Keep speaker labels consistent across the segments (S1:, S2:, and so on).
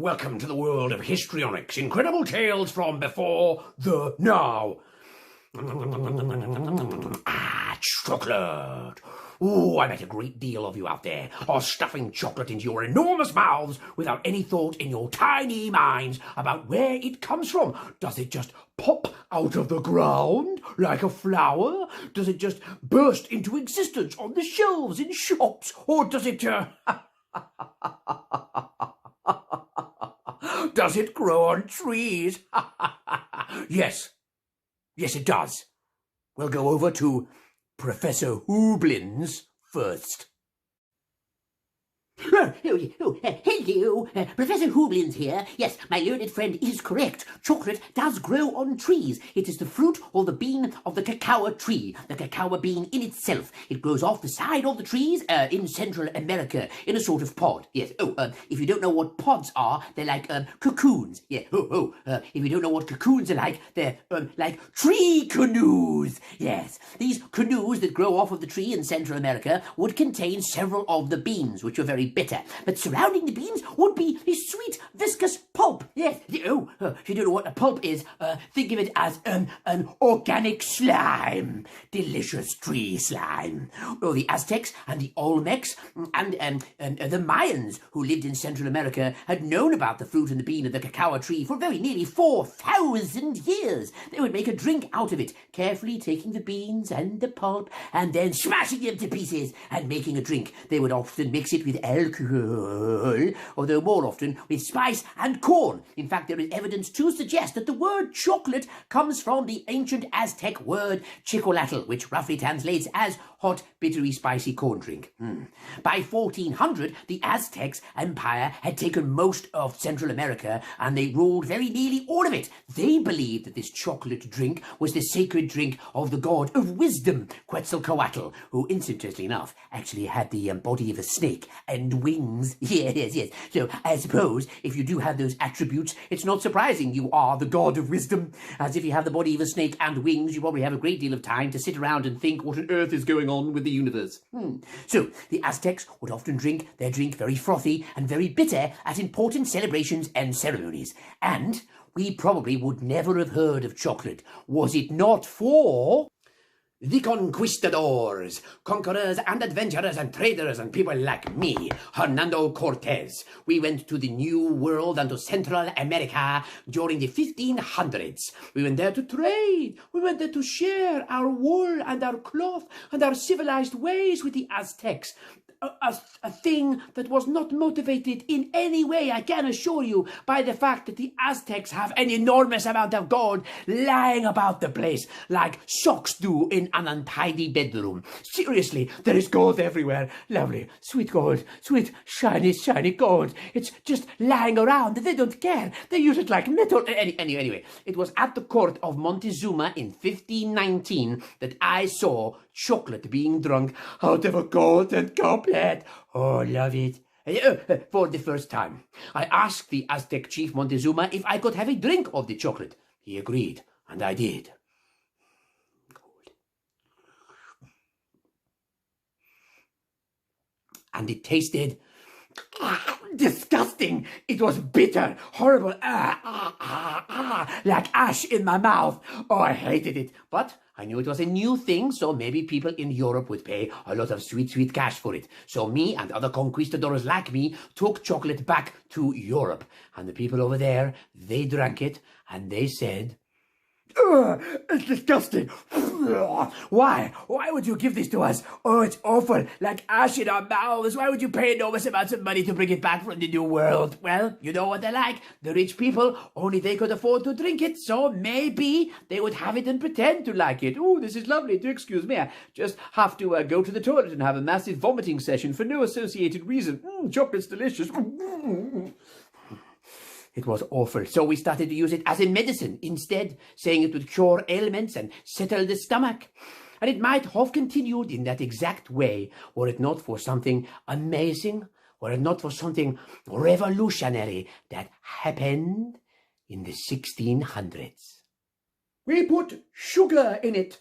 S1: welcome to the world of histrionics, incredible tales from before the now. Chocolate. Ooh, I bet a great deal of you out there are stuffing chocolate into your enormous mouths without any thought in your tiny minds about where it comes from. Does it just pop out of the ground like a flower? Does it just burst into existence on the shelves in shops? Or does it, does it grow on trees? Yes, it does. We'll go over to Professor Hooblin's first.
S2: Hello, Professor Hooblin's here. Yes, my learned friend is correct. Chocolate does grow on trees. It is the fruit or the bean of the cacao tree, the cacao bean in itself. It grows off the side of the trees in Central America in a sort of pod. Yes. If you don't know what pods are, they're like cocoons. Yeah. If you don't know what cocoons are like, they're like tree canoes. Yes. These canoes that grow off of the tree in Central America would contain several of the beans, which are very bitter, but surrounding the beans would be a sweet, viscous pulp. Yes. If you don't know what a pulp is, think of it as an organic slime. Delicious tree slime. Well, the Aztecs and the Olmecs and the Mayans who lived in Central America had known about the fruit and the bean of the cacao tree for very nearly 4,000 years. They would make a drink out of it, carefully taking the beans and the pulp and then smashing them to pieces and making a drink. They would often mix it with alcohol, although more often with spice and corn. In fact, there is evidence to suggest that the word chocolate comes from the ancient Aztec word chocolatl, which roughly translates as hot, bittery, spicy corn drink. By 1400, the Aztecs Empire had taken most of Central America, and they ruled very nearly all of it. They believed that this chocolate drink was the sacred drink of the god of wisdom, Quetzalcoatl, who, incidentally enough, actually had the body of a snake and wings. Yes. So I suppose if you do have those attributes, it's not surprising you are the god of wisdom. As if you have the body of a snake and wings, you probably have a great deal of time to sit around and think what on earth is going on with the universe. So the Aztecs would often drink their drink very frothy and very bitter at important celebrations and ceremonies. And we probably would never have heard of chocolate was it not for the conquistadors, conquerors and adventurers and traders and people like me, Hernando Cortez. We went to the New World and to Central America during the 1500s. We went there to trade. We went there to share our wool and our cloth and our civilized ways with the Aztecs. A thing that was not motivated in any way, I can assure you, by the fact that the Aztecs have an enormous amount of gold lying about the place, like socks do in an untidy bedroom. Seriously, there is gold everywhere. Lovely, sweet gold, sweet, shiny gold. It's just lying around. They don't care. They use it like metal. Anyway, it was at the court of Montezuma in 1519 that I saw chocolate being drunk out of a golden goblet. Oh, love it. For the first time, I asked the Aztec chief Montezuma if I could have a drink of the chocolate. He agreed, and I did. And it tasted disgusting. It was bitter, horrible, like ash in my mouth. Oh, I hated it. But I knew it was a new thing, so maybe people in Europe would pay a lot of sweet cash for it. So me and other conquistadors like me took chocolate back to Europe. And the people over there, they drank it, and they said, "Ugh, it's disgusting. Why? Why would you give this to us? Oh, it's awful, like ash in our mouths. Why would you pay enormous amounts of money to bring it back from the New World?" Well, you know what they're like. The rich people, only they could afford to drink it, so maybe they would have it and pretend to like it. Oh, this is lovely. Do excuse me. I just have to go to the toilet and have a massive vomiting session for no associated reason. Chocolate's delicious. It was awful, so we started to use it as a medicine instead, saying it would cure ailments and settle the stomach. And it might have continued in that exact way were it not for something amazing, were it not for something revolutionary that happened in the 1600s. We put sugar in it.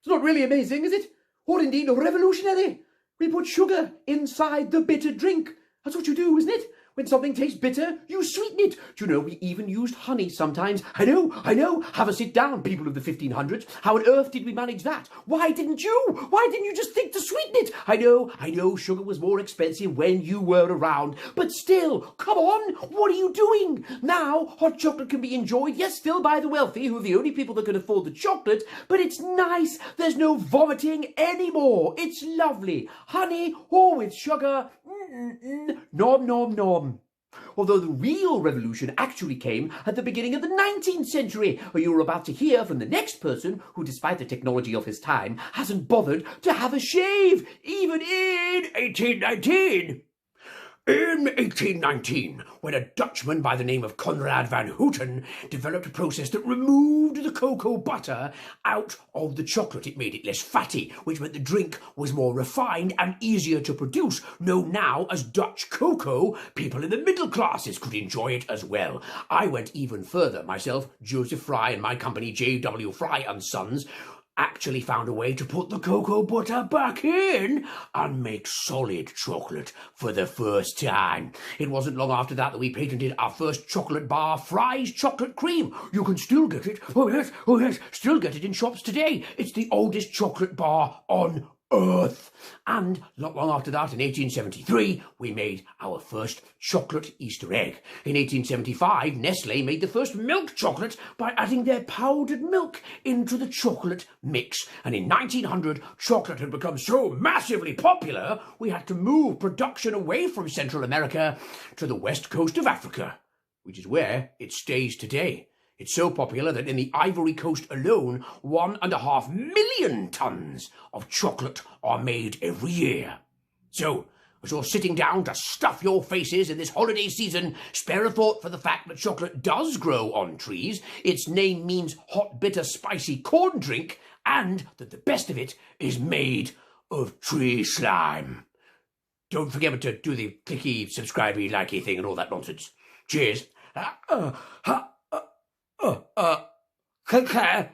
S2: It's not really amazing, is it? Or indeed revolutionary. We put sugar inside the bitter drink. That's what you do, isn't it?
S1: When something tastes bitter, you sweeten it. Do you know we even used honey sometimes? I know. Have a sit down, people of the 1500s. How on earth did we manage that? Why didn't you? Why didn't you just think to sweeten it? I know, sugar was more expensive when you were around. But still, come on, what are you doing? Now, hot chocolate can be enjoyed, yes, still by the wealthy, who are the only people that can afford the chocolate, but it's nice. There's no vomiting anymore. It's lovely. Honey or with sugar. Nom, nom, nom. Although the real revolution actually came at the beginning of the 19th century, where you're about to hear from the next person who, despite the technology of his time, hasn't bothered to have a shave, even in 1819. In 1819, when a Dutchman by the name of Conrad van Houten developed a process that removed the cocoa butter out of the chocolate. It made it less fatty, which meant the drink was more refined and easier to produce. Known now as Dutch cocoa, people in the middle classes could enjoy it as well. I went even further myself. Joseph Fry and my company, J.W. Fry and Sons, actually found a way to put the cocoa butter back in and make solid chocolate for the first time. It wasn't long after that we patented our first chocolate bar, Fry's Chocolate Cream. You can still get it. Oh yes, still get it in shops today. It's the oldest chocolate bar on Earth. And not long after that, in 1873, we made our first chocolate Easter egg. In 1875, Nestle made the first milk chocolate by adding their powdered milk into the chocolate mix. And in 1900, chocolate had become so massively popular, we had to move production away from Central America to the west coast of Africa, which is where it stays today. It's so popular that in the Ivory Coast alone, 1.5 million tons of chocolate are made every year. So, as you're sitting down to stuff your faces in this holiday season, spare a thought for the fact that chocolate does grow on trees. Its name means hot, bitter, spicy corn drink, and that the best of it is made of tree slime. Don't forget to do the clicky, subscribey, likey thing and all that nonsense. Cheers. Take care.